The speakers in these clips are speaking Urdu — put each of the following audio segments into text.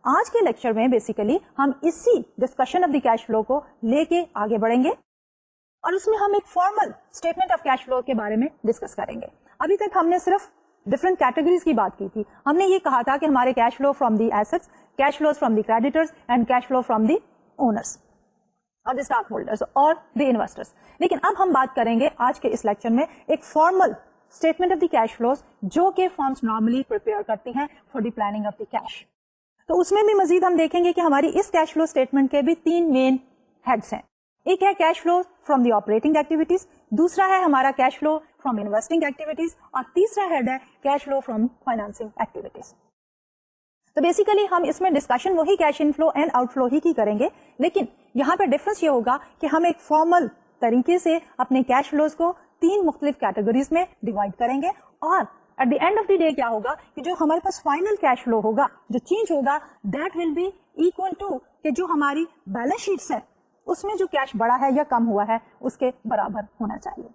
آج کے لیکچر میں بیسیکلی ہم اسی discussion of the cash flu کو لے کے آگے بڑھیں گے اور اس میں ہم ایک formal statement of cash flow کے بارے میں ڈسکس کریں گے. ابھی تک ہم نے صرف ڈفرنٹ کیٹیگریز کی بات کی تھی. ہم نے یہ کہا تھا کہ ہمارے cash flow from the assets, cash flows from the creditors and cash flow from the owners اور دی اسٹاک ہولڈرز اور دی انویسٹرز. لیکن اب ہم بات کریں گے آج کے اس لیکچر میں ایک formal statement of the cash flows جو کہ فرمز نارملی پریپیئر کرتی ہیں for the planning of the cash. تو اس میں بھی مزید ہم دیکھیں گے کہ ہماری اس کیش فلو اسٹیٹمنٹ کے بھی 3 مین ہیڈس ہیں. ایک ہے cash flow from the operating activities, دوسرا ہے ہمارا cash flow from investing activities اور تیسرا ہیڈ ہے cash flow from financing activities. تو بیسیکلی ہم اس میں ڈسکشن وہی cash in flow and outflow ہی کی کریں گے, لیکن یہاں پہ ڈفرنس یہ ہوگا کہ ہم ایک فارمل طریقے سے اپنے کیش فلوز کو 3 مختلف کیٹیگریز میں ڈیوائڈ کریں گے اور at the end of the day کیا ہوگا کہ جو ہمارے پاس فائنل کیش فلو ہوگا, جو چینج ہوگا, that will be equal to کہ جو ہماری بیلنس شیٹس ہے اس میں جو کیش بڑا ہے یا کم ہوا ہے اس کے برابر ہونا چاہیے.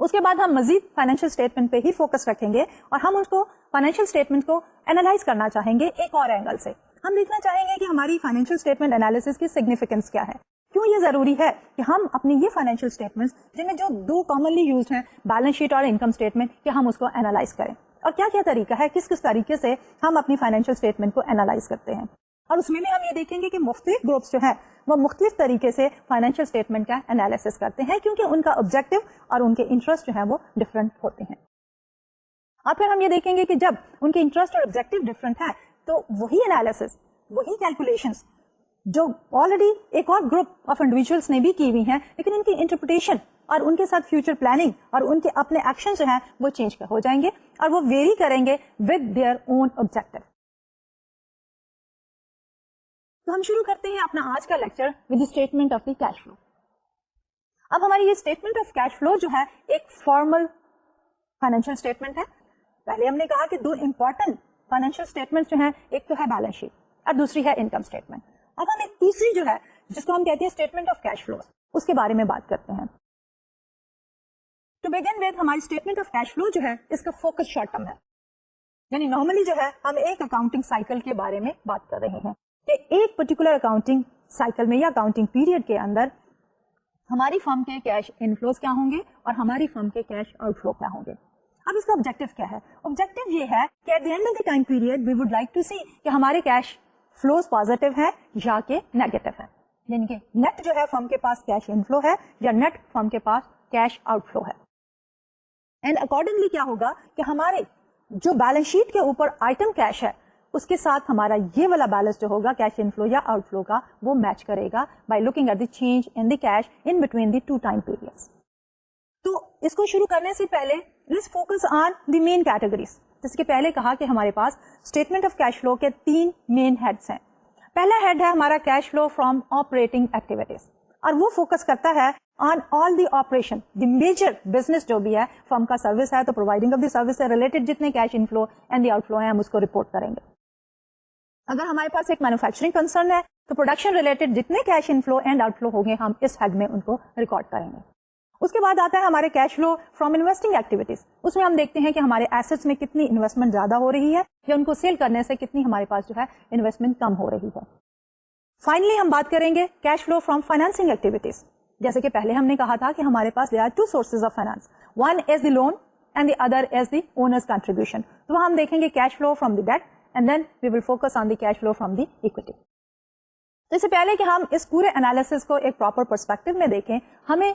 اس کے بعد ہم مزید فائنینشیل اسٹیٹمنٹ پہ ہی فوکس رکھیں گے اور ہم اس کو فائنینشیل اسٹیٹمنٹ کو اینالائز کرنا چاہیں گے ایک اور اینگل سے. ہم دیکھنا چاہیں گے کہ ہماری فائنینشیل اسٹیٹمنٹ انالیسس کی سگنیفیکینس کیا ہے, کیوں یہ ضروری ہے کہ ہم اپنی یہ فائنینشیل اسٹیٹمنٹس جن میں جو 2 کامنلی یوزڈ ہیں بیلنس شیٹ اور انکم اسٹیٹمنٹ, کہ ہم اس کو اینالائز کریں اور کیا کیا طریقہ ہے, کس طریقے سے ہم اپنی فائنینشیل اسٹیٹمنٹ کو اینالائز کرتے ہیں. اور اس میں بھی ہم یہ دیکھیں گے کہ مختلف گروپس جو ہیں وہ مختلف طریقے سے فائنینشیل اسٹیٹمنٹ کا انالیسس کرتے ہیں کیونکہ ان کا آبجیکٹو اور ان کے انٹرسٹ جو ہے وہ ڈفرنٹ ہوتے ہیں. اور پھر ہم یہ دیکھیں گے کہ جب ان کے انٹرسٹ اور آبجیکٹو ڈفرنٹ ہے تو وہی انالیسس, وہی کیلکولیشنس جو آلریڈی ایک اور گروپ آف انڈیویجولس نے بھی کی ہوئی ہیں, لیکن ان کی انٹرپریٹیشن اور ان کے ساتھ فیوچر پلاننگ اور ان کے اپنے ایکشن جو ہیں وہ چینج ہو جائیں گے اور وہ ویری کریں گے ود دیئر اون آبجیکٹو. تو ہم شروع کرتے ہیں اپنا آج کا lecture with statement of the cash flu. اب ہماری یہ اسٹیٹمنٹ آف کیش فلو جو ہے ایک فارمل فائنینشیل اسٹیٹمنٹ ہے. پہلے ہم نے کہا کہ 2 امپورٹنٹ فائنینشیل اسٹیٹمنٹ جو ہیں, ایک تو ہے بیلنس شیٹ اور دوسری ہے انکم اسٹیٹمنٹ. اب ہم ایک تیسری جو ہے جس کو ہم کہتے ہیں اسٹیٹمنٹ آف کیش فلو, اس کے بارے میں بات کرتے ہیں. ٹو بگن ود ہماری اسٹیٹمنٹ آف کیش فلو جو ہے اس کا فوکس شارٹ ٹرم ہے, یعنی نارملی جو ہے ہم ایک اکاؤنٹنگ سائیکل کے بارے میں بات کر رہے ہیں کہ ایک پرٹیکولر اکاؤنٹنگ سائیکل میں یا اکاؤنٹنگ پیریڈ کے اندر ہماری فرم کے کیش انفلوز کیا ہوں گے اور ہماری فرم کے کیش آؤٹ فلو کیا ہوں گے. اب اس کا آبجیکٹو کیا ہے؟ آبجیکٹو یہ ہے کہ at the end of the time period we would like to see کہ ہمارے کیش فلوز پازیٹیو ہے یا کہ نیگیٹو ہے, یعنی کہ نیٹ جو ہے فرم کے پاس کیش انفلو ہے یا نیٹ فرم کے پاس کیش آؤٹ فلو ہے. اینڈ اکارڈنگلی کیا ہوگا کہ ہمارے جو بیلنس شیٹ کے اوپر آئٹم کیش ہے اس کے ساتھ ہمارا یہ والا بیلنس جو ہوگا کیش انفلو یا آؤٹ فلو کا وہ میچ کرے گا by looking at the change in the cash in between the 2 time periods. تو اس کو شروع کرنے سے پہلے let's focus on the main categories. جس کے پہلے کہا کہ ہمارے پاس اسٹیٹمنٹ آف کیش فلو کے 3 مین ہیڈس ہیں. پہلا ہیڈ ہے ہمارا cash flow from operating activities اور وہ فوکس کرتا ہے on all the operation, the major business جو بھی ہے فرم کا سروس ہے تو پرووائڈنگ آف دی سروس سے ریلیٹڈ جتنے cash inflow and the outflow ہیں ہم اس کو رپورٹ کریں گے. اگر ہمارے پاس ایک مینوفیکچرنگ کنسرن ہے تو پروڈکشن ریلیٹڈ جتنے cash inflow and out flow ہوں گے ہم اس ہیڈ میں ان کو ریکارڈ کریں گے. اس کے بعد آتا ہے ہمارے cash flow from investing activities. اس میں ہم دیکھتے ہیں کہ ہمارے ایسٹس میں کتنی انویسٹمنٹ زیادہ ہو رہی ہے یا ان کو سیل کرنے سے کتنی ہمارے پاس جو ہے انویسٹمنٹ کم ہو رہی ہے. فائنلی ہم بات کریں گے cash flow from financing activities. جیسے کہ پہلے ہم نے کہا تھا کہ ہمارے پاس there are 2 sources of finance. One is the loan and the other is the owner's contribution. تو ہم دیکھیں گے cash flow from the debt and then we will focus on the cash flow from the equity. تو اس سے پہلے کہ ہم اس پورے انالیسس کو ایک پراپر پرسپیکٹو میں دیکھیں ہمیں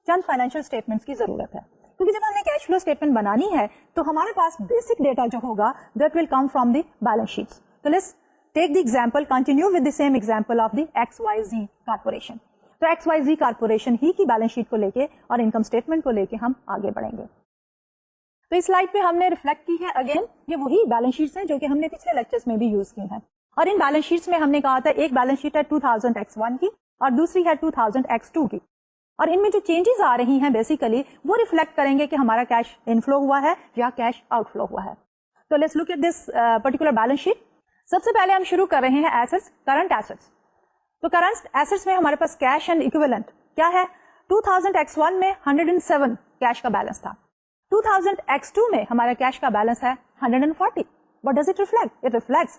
چند فائنینشیل اسٹیٹمنٹس کی ضرورت ہے, کیونکہ جب ہم نے کیش فلو اسٹیٹمنٹ بنانی ہے تو ہمارے پاس بیسک ڈیٹا جو ہوگا that will come from the balance sheets. تو let's take the example, continue with the same example of the XYZ corporation. تو XYZ کارپوریشن ہی کی بیلنس شیٹ کو لے کے اور انکم اسٹیٹمنٹ کو لے کے ہم آگے بڑھیں گے. تو اس سلائڈ پہ ہم نے ریفلیکٹ کی ہے اگین یہ وہی بیلنس شیٹس ہیں جو کہ ہم نے پچھلے لیکچرز میں بھی یوز کی ہیں. اور ان بیلنس شیٹس میں ہم نے کہا تھا ایک بیلنس شیٹ ہے 2000X1 کی اور دوسری ہے 2000X2 کی, اور ان میں جو چینجز آ رہی ہیں بیسیکلی وہ ریفلیکٹ کریں گے کہ ہمارا کیش انفلو ہوا ہے یا کیش آؤٹ فلو ہوا ہے. تو let's look at this particular balance sheet. سب سے پہلے ہم شروع کر رہے ہیں ایسٹس, کرنٹ ایسٹس. تو کرنٹ ایسٹس میں ہمارے پاس کیش اینڈ اکویولنٹ کیا ہے, 2000X1 میں 107 کیش کا بیلنس تھا, 2000X2 میں ہمارا کیش کا بیلنس ہے 140, What does it reflect? It reflects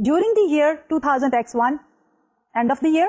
during the year 2000x1 end of the year,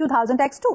2000x2.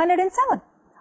107.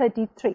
33.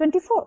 24.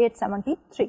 873.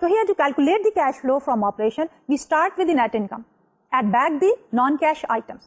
So here to calculate the cash flow from operation, we start with the net income, add back the non-cash items.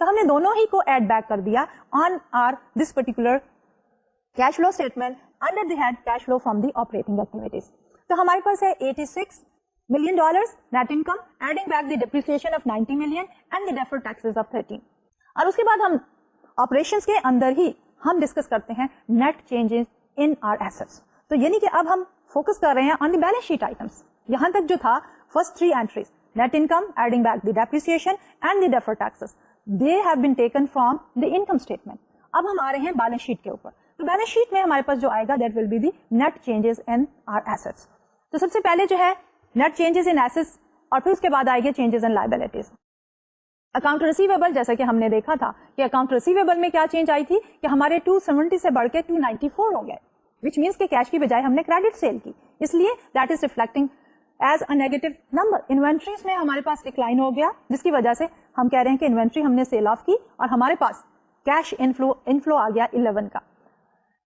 تو ہم نے دونوں ہی کو ایڈ بیک کر دیا on our this particular cash flow statement under the head cash flow from the operating activities. تو ہمارے پاس ہے $86 million net income adding back the depreciation of 90 million and the deferred taxes of 13. اور اس کے بعد ہم آپریشنس کے اندر ہی ہم ڈسکس کرتے ہیں net changes in our assets. تو یعنی کہ اب ہم فوکس کر رہے ہیں on the balance sheet items. یہاں تک جو تھا first 3 entries net income adding back the depreciation and the deferred taxes they have been taken from the income statement. اب ہم آ رہے ہیں بیلنس شیٹ کے اوپر. تو بیلنس شیٹ میں ہمارے پاس جو آئے گا that will be the net changes in our assets. تو سب سے پہلے جو ہے نیٹ چینجز ان ایسٹس اور پھر اس کے بعد آئے گے changes in liabilities. Account receivable جیسا کہ ہم نے دیکھا تھا کہ اکاؤنٹ ریسیویبل میں کیا چینج آئی تھی کہ ہمارے 270 سے بڑھ کے 294 ہو گئے, وچ مینس کہ کیش کی بجائے ہم نے کریڈٹ سیل کی, اس لیے that is reflecting as a negative number. Inventories میں ہمارے پاس ڈکلائن ہو گیا جس کی وجہ سے ہم کہہ رہے ہیں کہ انوینٹری ہم نے سیل آف کی اور ہمارے پاس کیش انفلو آ گیا 11 کا.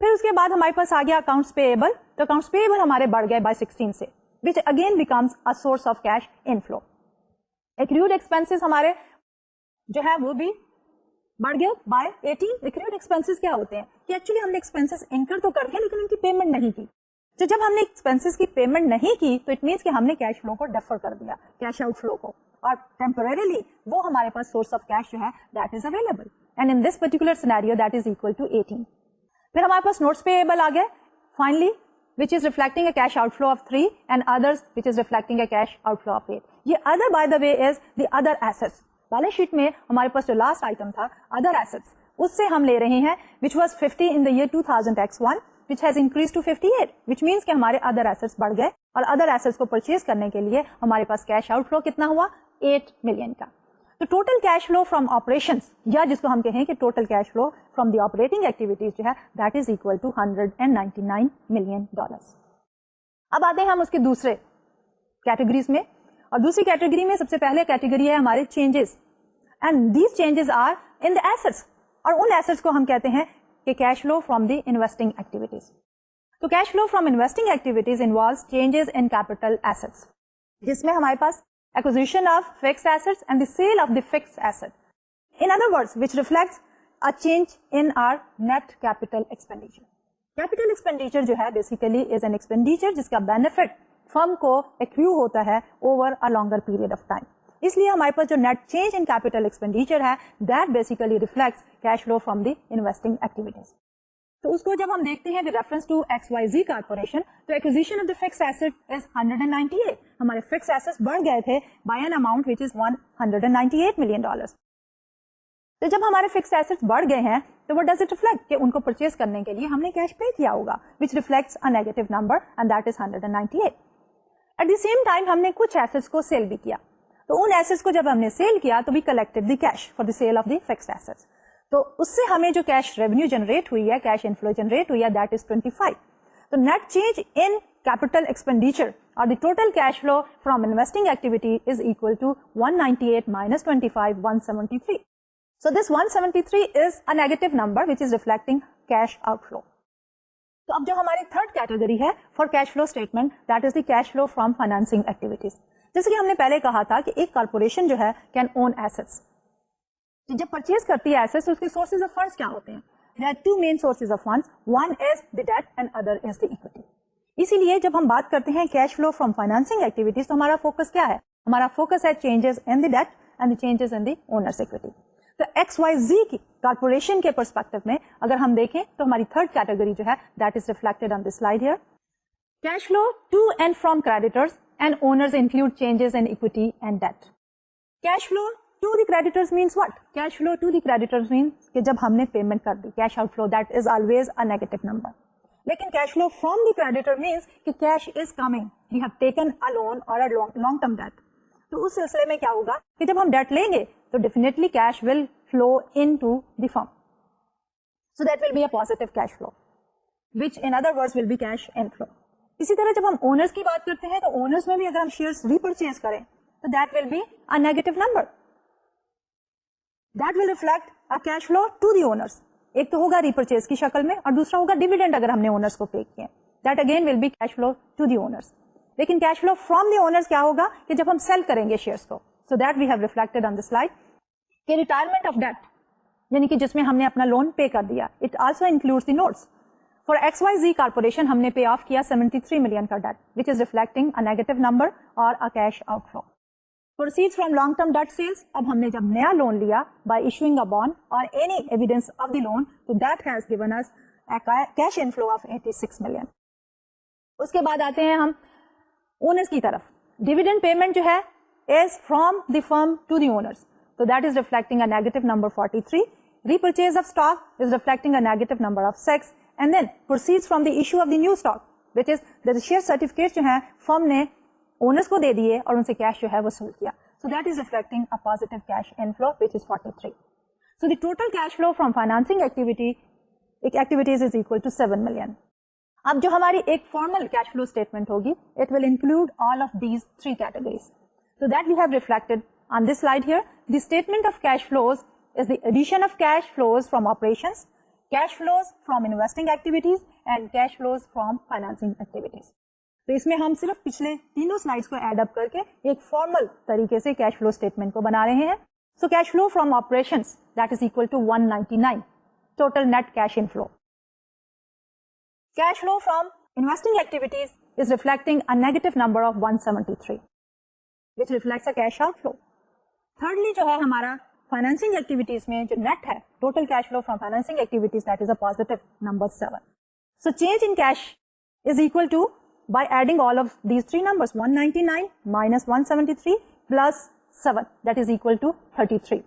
پھر اس کے بعد ہمارے پاس آ گیا اکاؤنٹس پیبل. تو اکاؤنٹس پیبل ہمارے بڑھ گئے بائی 16 سے which again becomes a source of cash inflow. Accrued expenses ہمارے جو ہے وہ بھی بڑھ گئے بائی 18. Accrued expenses کیا ہوتے ہیں کہ ایکچولی ہم نے ایکسپینسز انکر تو کر دیا لیکن ان کی پیمنٹ نہیں کی. تو جب ہم نے ایکسپینسز کی پیمنٹ نہیں کی تو اٹ مینس کہ ہم نے کیش فلو کو ڈیفر کر دیا, کیش آؤٹ فلو کو, اور ٹیمپرریلی وہ ہمارے پاس سورس آف کیش جو ہے that is available and in this particular scenario that is equal to 18. پھر ہمارے پاس نوٹس پیبل آ گئے finally which is reflecting a cash outflow of 3 and others which is reflecting a cash outflow of 8. یہ other by the way is the other assets. Balance sheet میں ہمارے پاس جو لاسٹ آئٹم تھا other assets, اس سے ہم لے رہے ہیں which was 50 in the year 2000 X1 which has increased to 58 which means کہ ہمارے other assets بڑھ گئے اور other assets کو پرچیز کرنے کے لیے ہمارے پاس cash outflow کتنا ہوا 8 million کا. تو total cash flow from operations یا جس کو ہم کہیں کہ total cash flow from the operating activities جو ہے that is equal to $199 million. اب آتے ہیں ہم اس کے دوسرے کیٹیگریز میں, اور دوسری کیٹیگری میں سب سے پہلے کیٹیگری ہے ہمارے changes, and these changes are in the assets, اور ان ایسٹس کو ہم کہتے ہیں کہ cash flow from the investing activities. تو cash flow from investing activities involves changes in capital assets, جس میں ہمارے پاس acquisition of fixed assets and the sale of the fixed asset. In other words, which reflects a change in our net capital expenditure. Capital expenditure جو ہے basically is an expenditure جس کا benefit firm کو accrue ہوتا ہے over a longer period of time. اس لیے ہمارے پاس جو net change in capital expenditure ہے that basically reflects cash flow from the investing activities. تو اس کو جب ہم دیکھتے ہیں ریفرنس ٹو XYZ کارپوریشن, تو acquisition of the fixed asset is 198. ہمارے فکس ایسٹ بڑھ گئے تھے by an amount which is $198 million. تو جب ہمارے فکس ایسٹ بڑھ گئے ہیں تو وہ ڈز اٹ ریفلیکٹ کہ ان کو پرچیز کرنے کے لیے ہم نے کیش پے کیا ہوگا which reflects a negative number and that is 198. At the same time ہم نے کچھ ایسٹس کو سیل بھی کیا. تو ان ایسٹس کو جب ہم نے سیل کیا تو we collected the cash for the sale of the fixed assets. تو اس سے ہمیں جو کیش ریونیو جنریٹ ہوئی ہے, کیش انفلو جنریٹ ہوئی ہے, دیٹ از 25. تو net change in capital expenditure اور the total cash flow from investing activity is equal to 198 minus 25 173. So this 173 is a negative number which is reflecting cash outflow. تو اب جو ہماری تھرڈ کیٹیگری ہے for cash flow statement that is the cash flow from financing activities. جیسے کہ ہم نے پہلے کہا تھا کہ ایک کارپوریشن جو ہے کین اون ایسٹس. جب پرچیز کرتی ہے ایسٹس تو اس کے سورسز آف فنڈس کیا ہوتے ہیں؟ There are two main sources of funds. One is the debt and other is the equity. اسی لیے جب ہم بات کرتے ہیں cash flow from financing activities تو ہمارا فوکس کیا ہے؟ ہمارا فوکس ہے changes in the debt and changes in the owners equity. تو XYZ کی کارپوریشن کے پرسپیکٹو میں اگر ہم دیکھیں تو ہماری تھرڈ کیٹیگری جو ہے that is reflected on the slide here. Cash flow to and from creditors and owners include changes in equity and debt. Cash flow to the creditors means what? Cash flow to the creditors means کہ جب ہم نے پیمنٹ کر دی, cash outflow that is always a negative number. لیکن cash flow from the creditor means کہ cash is coming, we have taken a loan اور ا لانگ ٹرم ڈیٹ. تو اس سلسلے میں کیا ہوگا کہ جب ہم ڈیٹ لیں گے تو definitely cash will flow into the firm. So that will be a positive cash flow which in other words will be cash in flow. اسی طرح جب ہم اونرز کی بات کرتے ہیں تو اونرز میں بھی اگر ہم شیئرز ری پرچیز کریں تو that will be a negative number. That will reflect a cash flow to the owners. ایک تو ہوگا ریپرچیز کی شکل میں اور دوسرا ہوگا ڈیویڈنڈ اگر ہم نے اونرز کو پے کیے. That again will be cash flow to the owners. لیکن cash flow from the owners کیا ہوگا کہ جب ہم سیل کریں گے شیئرز کو. So that we have reflected on the slide. کہ ریٹائرمنٹ آف ڈیٹ یعنی کہ جس میں ہم نے اپنا لون پے کر دیا, it also includes the notes. For XYZ corporation ہم نے پے آف کیا 73 ملین کا debt which is reflecting a negative number اور a cash outflow. Proceeds from long term debt sales, اب ہم نے جب نیا لون لیا by issuing a bond or any evidence of the loan, so that has given us a cash inflow of 86 million. اس کے بعد آتے ہیں ہم اونرز کی طرف. ڈیویڈنڈ پیمنٹ جو ہے is from the firm to the owners, so that is reflecting a negative number 43. Repurchase of stock is reflecting a negative number of 6, and then proceeds from the issue of the new stock, which is the share certificates جو ہیں firm نے اونرز کو دے دیے اور ان سے کیش جو ہے وصول کیا. So that is reflecting a positive cash inflow which is 43. So the total cash flow from financing activities is equal to 7 million. اب جو ہماری ایک فارمل کیش فلو اسٹیٹمنٹ ہوگی, it will include all of these three categories. So that we have reflected on this slide here. The statement of cash flows is the addition of cash flows from operations, cash flows from investing activities and cash flows from financing activities. تو اس میں ہم صرف پچھلے تینوں سلائڈس کو ایڈ اپ کر کے ایک فارمل طریقے سے کیش فلو اسٹیٹمنٹ کو بنا رہے ہیں. So cash flow from operations that is equal to 199 total net cash in flow. Cash flow from investing activities is reflecting a negative number of 173 which reflects a cash outflow. Thirdly جو ہے ہمارا فائنینسنگ ایکٹیویٹیز میں جو نیٹ ہے total cash flow from financing activities that is a positive number 7. So change in cash is equal to by adding all of these three numbers 199 minus 173 plus 7 that is equal to 33.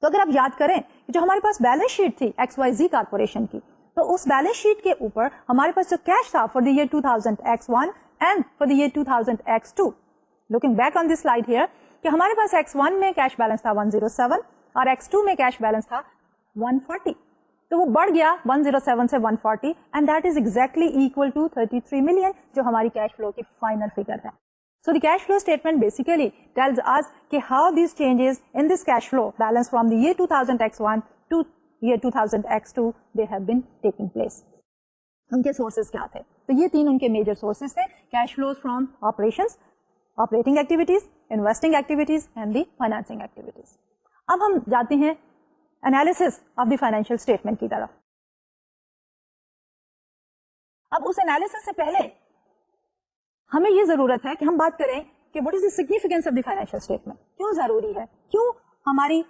تو اگر آپ یاد کریں جو ہمارے پاس بیلنس شیٹ تھی XYZ کارپوریشن کی, تو اس بیلنس شیٹ کے اوپر ہمارے پاس جو کیش تھا for the year 2000 X1 and for the year 2000 X2, looking back on this slide here, کہ ہمارے پاس X1 میں کیش بیلنس تھا 107 اور X2 میں کیش بیلنس تھا 140. تو وہ بڑھ گیا 107 سے 140 and that is exactly equal to 33 million جو ہماری کیش فلو کی فائنل فگر ہے. So the cash flow statement basically tells us کہ how these changes in this cash flow balance from the year 2000 X1 to year 2000 X2 they have been taking place. ان کے سورسز کیا تھے؟ تو یہ تین ان کے میجر سورسز تھے, cash flows from operations, operating activities, investing activities and the financing activities. اب ہم جاتے ہیں analysis of the financial statement کی طرف. اب اس انالیسس سے پہلے ہمیں یہ ضرورت ہے کہ ہم بات کریں کہ what is the significance of the financial statement. کیوں ضروری ہے, کیوں ہماری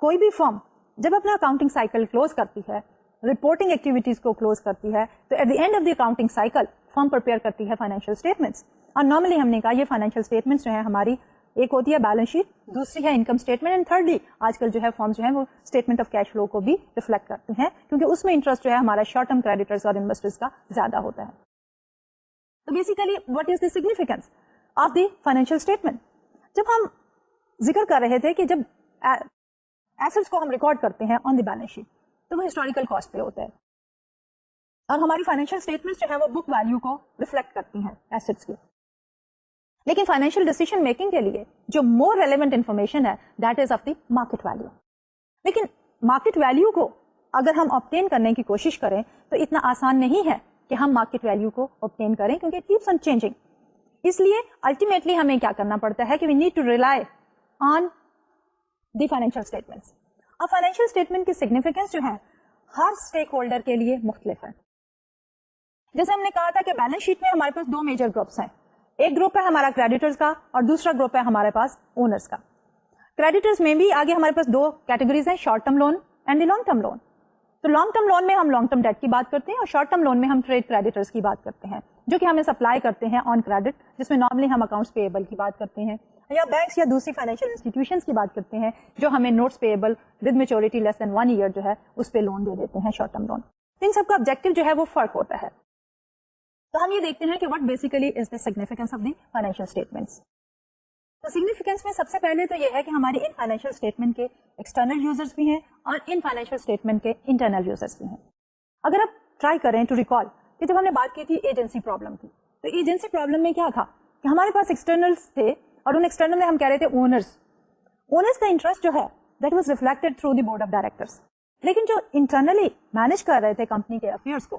کوئی بھی فرم جب اپنا اکاؤنٹنگ سائیکل کلوز کرتی ہے, رپورٹنگ ایکٹیویٹیز کو کلوز کرتی ہے, تو at the end of the accounting cycle firm prepare کرتی ہے فائنینشیل اسٹیٹمنٹس. اور نارملی ہم نے کہا یہ فائنینشیل اسٹیٹمنٹس جو ہے ہماری ایک ہوتی ہے بیلنس شیٹ, دوسری ہے انکم اسٹیٹمنٹ, اینڈ تھرڈلی آج کل جو ہے فارمز جو ہے وہ اسٹیٹمنٹ آف کیش فلو کو بھی ریفلیکٹ کرتے ہیں کیونکہ اس میں انٹرسٹ جو ہے ہمارا شارٹ ٹرم کریڈیٹرز اور انویسٹرز کا زیادہ ہوتا ہے. تو basically what is the significance of the financial statement. جب ہم ذکر کر رہے تھے کہ جب ایسٹس کو ہم ریکارڈ کرتے ہیں آن دی بیلنس شیٹ تو وہ ہسٹوریکل کاسٹ پہ ہوتا ہے, اور ہماری فائنینشیل اسٹیٹمنٹس جو ہے وہ بک ویلیو کو ریفلیکٹ کرتی ہیں ایسٹس کی. لیکن فائنینشیل ڈیسیژن میکنگ کے لیے جو مور ریلیونٹ انفارمیشن ہے that is of the market value. لیکن مارکیٹ ویلیو کو اگر ہم آبٹین کرنے کی کوشش کریں تو اتنا آسان نہیں ہے کہ ہم مارکیٹ ویلیو کو آبٹین کریں کیونکہ اٹ کیپس آن چینجنگ. اس لیے الٹیمیٹلی ہمیں کیا کرنا پڑتا ہے کہ we need to rely on the financial statements. اور فائنینشیل اسٹیٹمنٹ کی سگنیفیکینس جو ہے ہر اسٹیک ہولڈر کے لیے مختلف ہے. جیسے ہم نے کہا تھا کہ بیلنس شیٹ میں ہمارے پاس دو میجر گروپس ہیں, ایک گروپ ہے ہمارا کریڈیٹرز کا اور دوسرا گروپ ہے ہمارے پاس اونرز کا. کریڈیٹرز میں بھی آگے ہمارے پاس دو کیٹیگریز ہیں, short term loan and the long term loan. تو لانگ ٹرم لون میں ہم لانگ ٹرم ڈیٹ کی بات کرتے ہیں اور شارٹ ٹرم لون میں ہم ٹریڈ کریڈیٹرز کی بات کرتے ہیں جو کہ ہمیں سپلائی کرتے ہیں آن کریڈٹ, جس میں نارملی ہم اکاؤنٹس پیبل کی بات کرتے ہیں, یا بینکس یا دوسری فائنینشیل انسٹیٹیوشنس کی بات کرتے ہیں جو ہمیں notes payable with maturity less than 1 year جو ہے اس پہ لون دے دیتے ہیں, شارٹ ٹرم لون. ان سب کا آبجیکٹو جو ہے وہ فرق ہوتا ہے. تو ہم یہ دیکھتے ہیں کہ what basically is the significance of the financial statements. تو سگنیفیکینس میں سب سے پہلے تو یہ ہے کہ ہماری ان فائنینشیل اسٹیٹمنٹ کے ایکسٹرنل یوزرز بھی ہیں اور ان فائنینشیل اسٹیٹمنٹ کے انٹرنل یوزرز بھی ہیں. اگر آپ ٹرائی کریں ٹو ریکال کہ جب ہم نے بات کی تھی ایجنسی پرابلم کی, تو ایجنسی پرابلم میں کیا تھا کہ ہمارے پاس ایکسٹرنلس تھے اور ان ایکسٹرنل میں ہم کہہ رہے تھے اونرز کا انٹرسٹ جو ہے that was reflected through the board of directors. لیکن جو انٹرنلی مینج کر رہے تھے کمپنی کے افیئرس کو,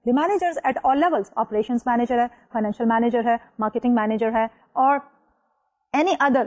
the managers at all levels, operations manager ہے, فائنینشیل مینیجر ہے, مارکیٹنگ مینیجر ہے, اور any other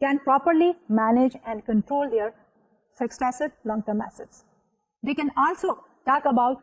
can properly manage and control their fixed asset, long term assets. They can also talk about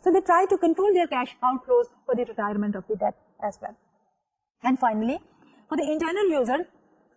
So they try to control their cash outflows for the retirement of the debt as well. And finally, for the internal user,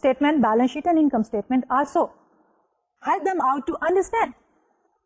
statement, balance sheet and income statement also help them out to understand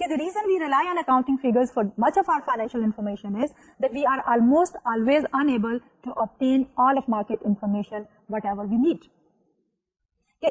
The reason we rely on accounting figures for much of our financial information is that we are almost always unable to obtain all of market information whatever we need. کہ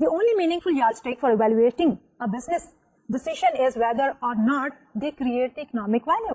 The only meaningful yardstick for evaluating a business decision is whether or not they create the economic value.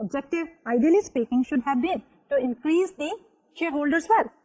Objective, ideally speaking, should have been to increase the shareholders' wealth,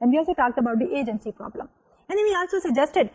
and we also talked about the agency problem. And then we also suggested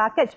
package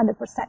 100%.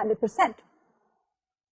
100%,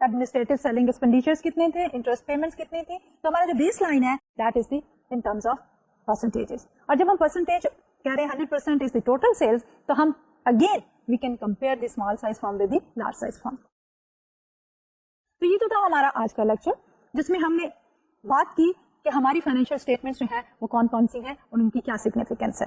administrative selling expenditures کتنے تھے, انٹرسٹ پیمنٹس کتنی تھی. تو ہمارا جو بیس لائن ہے that is the in terms of percentages. اور جب ہم پرسنٹیج کہہ رہے ہیں 100% از دی ٹوٹل سیلز, تو ہم again we can compare the small size firm with the large size firm. تو یہ تو تھا ہمارا آج کا لیکچر, جس میں ہم نے بات کی کہ ہماری فائنینشیل اسٹیٹمنٹس جو ہیں وہ کون کون سی ہیں اور ان کی کیا سگنیفیکینس ہے.